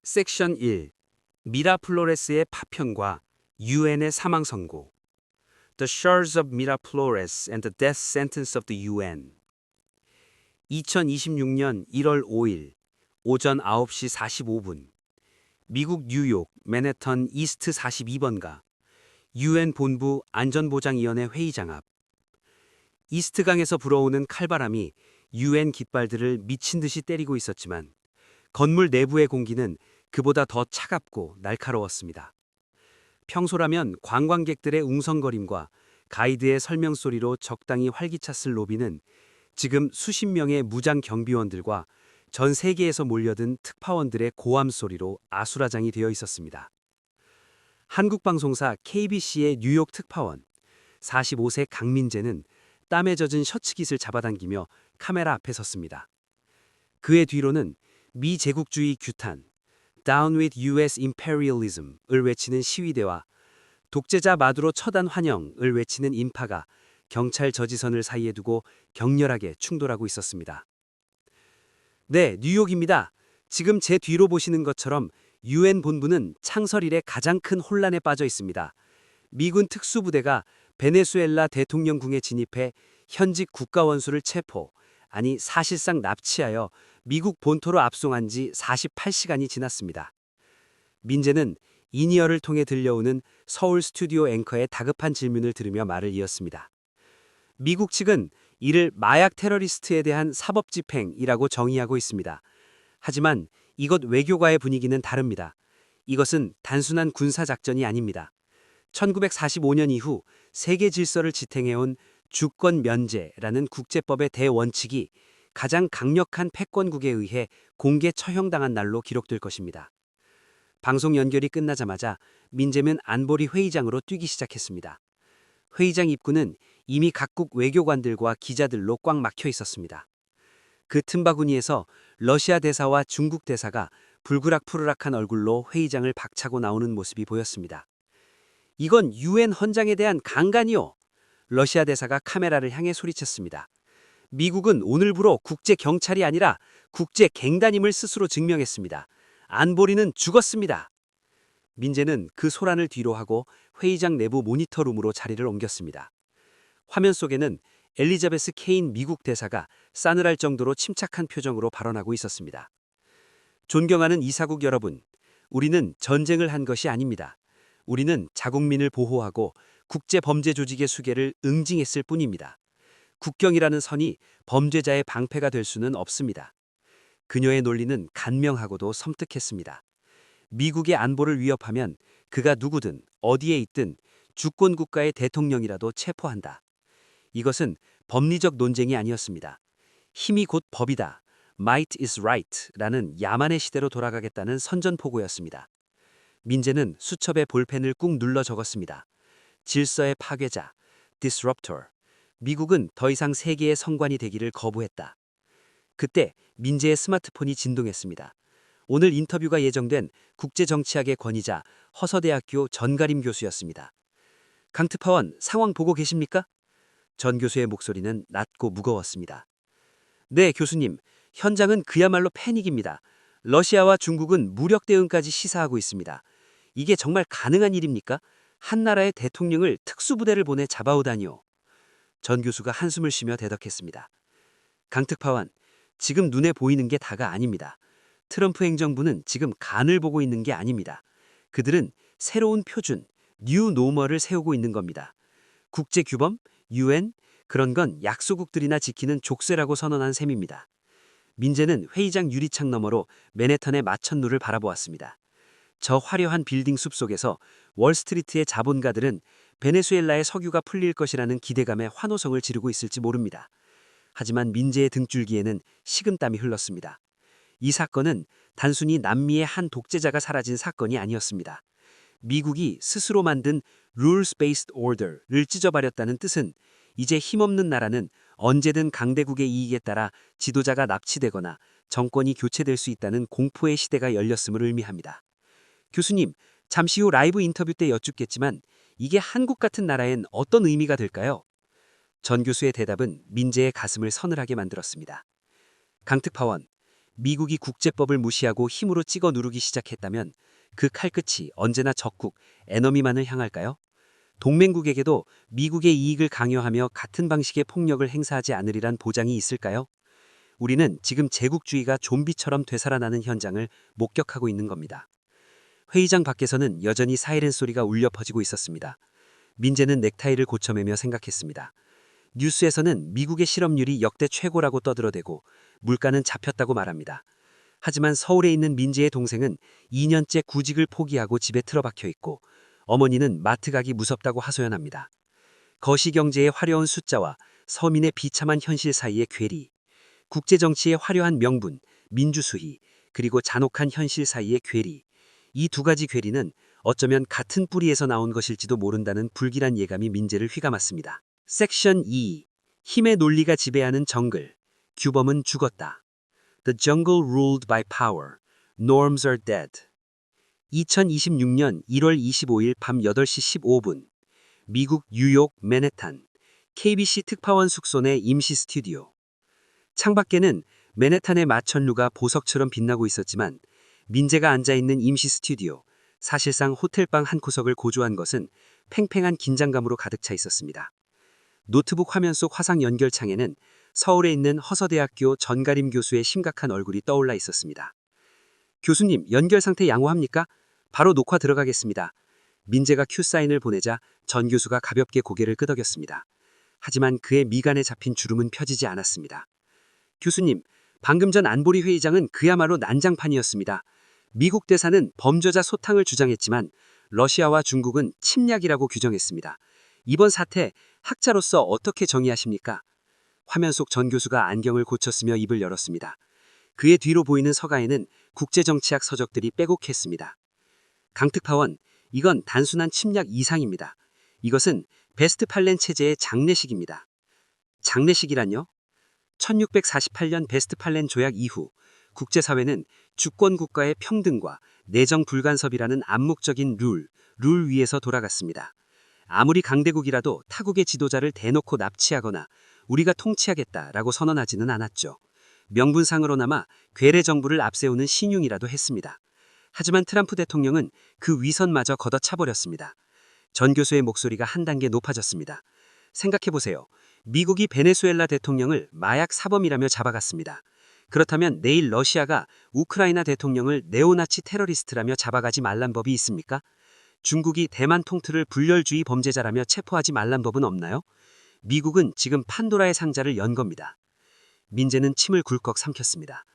섹션 1. 미라플로레스의 파편과 유엔의 사망 선고. The Shards of Miraflores and the Death Sentence of the UN. 2026년 1월 5일 오전 9시 45분 미국 뉴욕 맨해튼 이스트 42번가 UN 본부 안전보장위원회 회의장 앞. 이스트강에서 불어오는 칼바람이 UN 깃발들을 미친 듯이 때리고 있었지만 건물 내부의 공기는 그보다 더 차갑고 날카로웠습니다. 평소라면 관광객들의 웅성거림과 가이드의 설명소리로 적당히 활기찼을 로비는 지금 수십 명의 무장 경비원들과 전 세계에서 몰려든 특파원들의 고함 소리로 아수라장이 되어 있었습니다. 한국방송사 KBC의 뉴욕 특파원 45세 강민재는 땀에 젖은 셔츠깃을 잡아당기며 카메라 앞에 섰습니다. 그의 뒤로는 미 제국주의 규탄, Down with US Imperialism을 외치는 시위대와 독재자 마두로 처단 환영을 외치는 인파가 경찰 저지선을 사이에 두고 격렬하게 충돌하고 있었습니다. 네, 뉴욕입니다. 지금 제 뒤로 보시는 것처럼 UN 본부는 창설 이래 가장 큰 혼란에 빠져 있습니다. 미군 특수부대가 베네수엘라 대통령궁에 진입해 현직 국가원수를 체포, 아니 사실상 납치하여 미국 본토로 압송한 지 48시간이 지났습니다. 민재는 이니어를 통해 들려오는 서울 스튜디오 앵커의 다급한 질문을 들으며 말을 이었습니다. 미국 측은 이를 마약 테러리스트에 대한 사법집행이라고 정의하고 있습니다. 하지만 이것 외교가의 분위기는 다릅니다. 이것은 단순한 군사작전이 아닙니다. 1945년 이후 세계 질서를 지탱해온 주권 면제라는 국제법의 대원칙이 가장 강력한 패권국에 의해 공개 처형당한 날로 기록될 것입니다. 방송 연결이 끝나자마자 민재는 안보리 회의장으로 뛰기 시작했습니다. 회의장 입구는 이미 각국 외교관들과 기자들로 꽉 막혀 있었습니다. 그 틈바구니에서 러시아 대사와 중국 대사가 불그락푸르락한 얼굴로 회의장을 박차고 나오는 모습이 보였습니다. 이건 UN 헌장에 대한 강간이요. 러시아 대사가 카메라를 향해 소리쳤습니다. 미국은 오늘부로 국제경찰이 아니라 국제갱단임을 스스로 증명했습니다. 안보리는 죽었습니다. 민재는 그 소란을 뒤로하고 회의장 내부 모니터룸으로 자리를 옮겼습니다. 화면 속에는 엘리자베스 케인 미국 대사가 싸늘할 정도로 침착한 표정으로 발언하고 있었습니다. 존경하는 이사국 여러분, 우리는 전쟁을 한 것이 아닙니다. 우리는 자국민을 보호하고 국제범죄 조직의 수계를 응징했을 뿐입니다. 국경이라는 선이 범죄자의 방패가 될 수는 없습니다. 그녀의 논리는 간명하고도 섬뜩했습니다. 미국의 안보를 위협하면 그가 누구든 어디에 있든 주권 국가의 대통령이라도 체포한다. 이것은 법리적 논쟁이 아니었습니다. 힘이 곧 법이다. Might is right 라는 야만의 시대로 돌아가겠다는 선전포고였습니다. 민재는 수첩에 볼펜을 꾹 눌러 적었습니다. 질서의 파괴자, disruptor. 미국은 더 이상 세계의 성관이 되기를 거부했다. 그때 민재의 스마트폰이 진동했습니다. 오늘 인터뷰가 예정된 국제정치학의 권위자 허서대학교 전가림 교수였습니다. 강 특파원, 상황 보고 계십니까? 전 교수의 목소리는 낮고 무거웠습니다. 네, 교수님. 현장은 그야말로 패닉입니다. 러시아와 중국은 무력 대응까지 시사하고 있습니다. 이게 정말 가능한 일입니까? 한 나라의 대통령을 특수부대를 보내 잡아오다니요. 전 교수가 한숨을 쉬며 대답했습니다. 강 특파원, 지금 눈에 보이는 게 다가 아닙니다. 트럼프 행정부는 지금 간을 보고 있는 게 아닙니다. 그들은 새로운 표준, 뉴 노멀을 세우고 있는 겁니다. 국제규범, UN, 그런 건 약소국들이나 지키는 족쇄라고 선언한 셈입니다. 민재는 회의장 유리창 너머로 맨해튼의 마천루를 바라보았습니다. 저 화려한 빌딩 숲 속에서 월스트리트의 자본가들은 베네수엘라의 석유가 풀릴 것이라는 기대감에 환호성을 지르고 있을지 모릅니다. 하지만 민재의 등줄기에는 식은땀이 흘렀습니다. 이 사건은 단순히 남미의 한 독재자가 사라진 사건이 아니었습니다. 미국이 스스로 만든 Rules-Based Order를 찢어버렸다는 뜻은 이제 힘없는 나라는 언제든 강대국의 이익에 따라 지도자가 납치되거나 정권이 교체될 수 있다는 공포의 시대가 열렸음을 의미합니다. 교수님, 잠시 후 라이브 인터뷰 때 여쭙겠지만 이게 한국 같은 나라엔 어떤 의미가 될까요? 전 교수의 대답은 민재의 가슴을 서늘하게 만들었습니다. 강 특파원, 미국이 국제법을 무시하고 힘으로 찍어 누르기 시작했다면 그 칼끝이 언제나 적국, 에너미만을 향할까요? 동맹국에게도 미국의 이익을 강요하며 같은 방식의 폭력을 행사하지 않으리란 보장이 있을까요? 우리는 지금 제국주의가 좀비처럼 되살아나는 현장을 목격하고 있는 겁니다. 회의장 밖에서는 여전히 사이렌 소리가 울려 퍼지고 있었습니다. 민재는 넥타이를 고쳐매며 생각했습니다. 뉴스에서는 미국의 실업률이 역대 최고라고 떠들어대고 물가는 잡혔다고 말합니다. 하지만 서울에 있는 민재의 동생은 2년째 구직을 포기하고 집에 틀어박혀 있고 어머니는 마트 가기 무섭다고 하소연합니다. 거시경제의 화려한 숫자와 서민의 비참한 현실 사이의 괴리, 국제정치의 화려한 명분, 민주수희, 그리고 잔혹한 현실 사이의 괴리, 이 두 가지 괴리는 어쩌면 같은 뿌리에서 나온 것일지도 모른다는 불길한 예감이 민재를 휘감았습니다. 섹션 2. 힘의 논리가 지배하는 정글. 규범은 죽었다. The jungle ruled by power. Norms are dead. 2026년 1월 25일 밤 8시 15분. 미국 뉴욕 맨해튼. KBC 특파원 숙소 내 임시 스튜디오. 창밖에는 맨해튼의 마천루가 보석처럼 빛나고 있었지만 민재가 앉아있는 임시 스튜디오, 사실상 호텔방 한 구석을 고조한 것은 팽팽한 긴장감으로 가득 차 있었습니다. 노트북 화면 속 화상 연결창에는 서울에 있는 허서대학교 전가림 교수의 심각한 얼굴이 떠올라 있었습니다. 교수님, 연결 상태 양호합니까? 바로 녹화 들어가겠습니다. 민재가 큐사인을 보내자 전 교수가 가볍게 고개를 끄덕였습니다. 하지만 그의 미간에 잡힌 주름은 펴지지 않았습니다. 교수님, 방금 전 안보리 회의장은 그야말로 난장판이었습니다. 미국 대사는 범죄자 소탕을 주장했지만 러시아와 중국은 침략이라고 규정했습니다. 이번 사태 학자로서 어떻게 정의하십니까? 화면 속 전 교수가 안경을 고쳤으며 입을 열었습니다. 그의 뒤로 보이는 서가에는 국제정치학 서적들이 빼곡했습니다. 강특파원, 이건 단순한 침략 이상입니다. 이것은 베스트팔렌 체제의 장례식입니다. 장례식이란요? 1648년 베스트팔렌 조약 이후 국제사회는 주권국가의 평등과 내정 불간섭이라는 암묵적인 룰 위에서 돌아갔습니다. 아무리 강대국이라도 타국의 지도자를 대놓고 납치하거나 우리가 통치하겠다라고 선언하지는 않았죠. 명분상으로나마 괴뢰 정부를 앞세우는 신용이라도 했습니다. 하지만 트럼프 대통령은 그 위선마저 걷어차버렸습니다. 전 교수의 목소리가 한 단계 높아졌습니다. 생각해보세요. 미국이 베네수엘라 대통령을 마약 사범이라며 잡아갔습니다. 그렇다면 내일 러시아가 우크라이나 대통령을 네오나치 테러리스트라며 잡아가지 말란 법이 있습니까? 중국이 대만 통틀을 분열주의 범죄자라며 체포하지 말란 법은 없나요? 미국은 지금 판도라의 상자를 연 겁니다. 민재는 침을 굴꺽 삼켰습니다.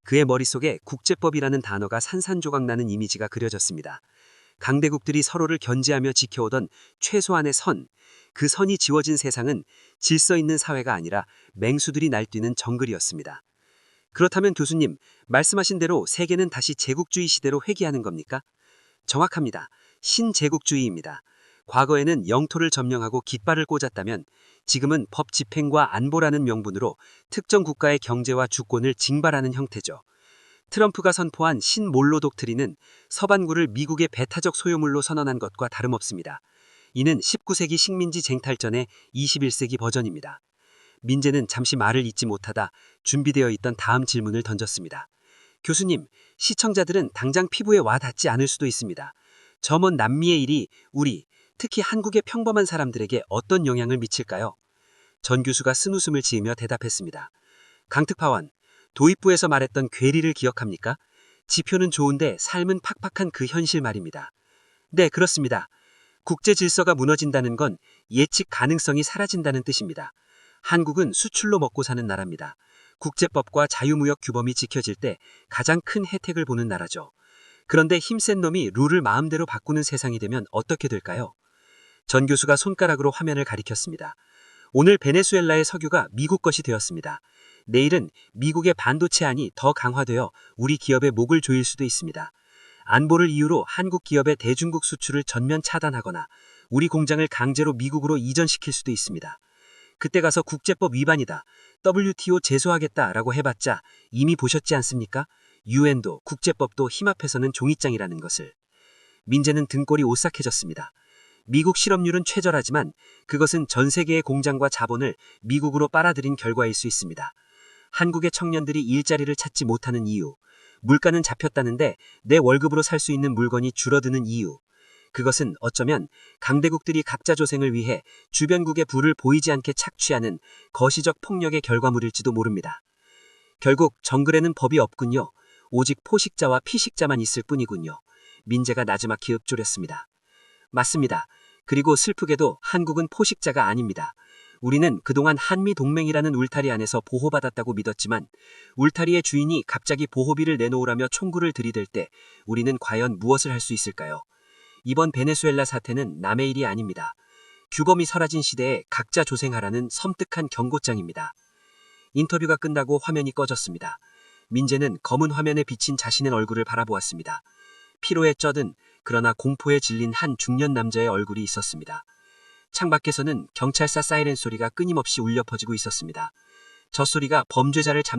그의 머릿속에 국제법이라는 단어가 산산조각나는 이미지가 그려졌습니다. 강대국들이 서로를 견제하며 지켜오던 최소한의 선, 그 선이 지워진 세상은 질서 있는 사회가 아니라 맹수들이 날뛰는 정글이었습니다. 그렇다면 교수님, 말씀하신 대로 세계는 다시 제국주의 시대로 회귀하는 겁니까? 정확합니다. 신제국주의입니다. 과거에는 영토를 점령하고 깃발을 꽂았다면 지금은 법 집행과 안보라는 명분으로 특정 국가의 경제와 주권을 징발하는 형태죠. 트럼프가 선포한 신몰로 독트린은 서반구를 미국의 배타적 소유물로 선언한 것과 다름없습니다. 이는 19세기 식민지 쟁탈전의 21세기 버전입니다. 민재는 잠시 말을 잇지 못하다 준비되어 있던 다음 질문을 던졌습니다. 교수님, 시청자들은 당장 피부에 와 닿지 않을 수도 있습니다. 저 먼 남미의 일이 우리, 특히 한국의 평범한 사람들에게 어떤 영향을 미칠까요? 전 교수가 쓴웃음을 지으며 대답했습니다. 강특파원, 도입부에서 말했던 괴리를 기억합니까? 지표는 좋은데 삶은 팍팍한 그 현실 말입니다. 네, 그렇습니다. 국제 질서가 무너진다는 건 예측 가능성이 사라진다는 뜻입니다. 한국은 수출로 먹고 사는 나라입니다. 국제법과 자유무역 규범이 지켜질 때 가장 큰 혜택을 보는 나라죠. 그런데 힘센 놈이 룰을 마음대로 바꾸는 세상이 되면 어떻게 될까요? 전 교수가 손가락으로 화면을 가리켰습니다. 오늘 베네수엘라의 석유가 미국 것이 되었습니다. 내일은 미국의 반도체안이 더 강화되어 우리 기업의 목을 조일 수도 있습니다. 안보를 이유로 한국 기업의 대중국 수출을 전면 차단하거나 우리 공장을 강제로 미국으로 이전시킬 수도 있습니다. 그때 가서 국제법 위반이다, WTO 제소하겠다라고 해봤자 이미 보셨지 않습니까? 유엔도 국제법도 힘 앞에서는 종이장이라는 것을. 민재는 등골이 오싹해졌습니다. 미국 실업률은 최저라지만 그것은 전 세계의 공장과 자본을 미국으로 빨아들인 결과일 수 있습니다. 한국의 청년들이 일자리를 찾지 못하는 이유, 물가는 잡혔다는데 내 월급으로 살 수 있는 물건이 줄어드는 이유, 그것은 어쩌면 강대국들이 각자 조생을 위해 주변국의 부를 보이지 않게 착취하는 거시적 폭력의 결과물일지도 모릅니다. 결국 정글에는 법이 없군요. 오직 포식자와 피식자만 있을 뿐이군요. 민재가 나지막히 읊조렸습니다. 맞습니다. 그리고 슬프게도 한국은 포식자가 아닙니다. 우리는 그동안 한미동맹이라는 울타리 안에서 보호받았다고 믿었지만 울타리의 주인이 갑자기 보호비를 내놓으라며 총구를 들이댈 때 우리는 과연 무엇을 할 수 있을까요? 이번 베네수엘라 사태는 남의 일이 아닙니다. 규범이 사라진 시대에 각자 조생하라는 섬뜩한 경고장입니다. 인터뷰가 끝나고 화면이 꺼졌습니다. 민재는 검은 화면에 비친 자신의 얼굴을 바라보았습니다. 피로에 쩌든 그러나 공포에 질린 한 중년 남자의 얼굴이 있었습니다. 창밖에서는 경찰차 사이렌 소리가 끊임없이 울려 퍼지고 있었습니다. 저 소리가 범죄자를 잡는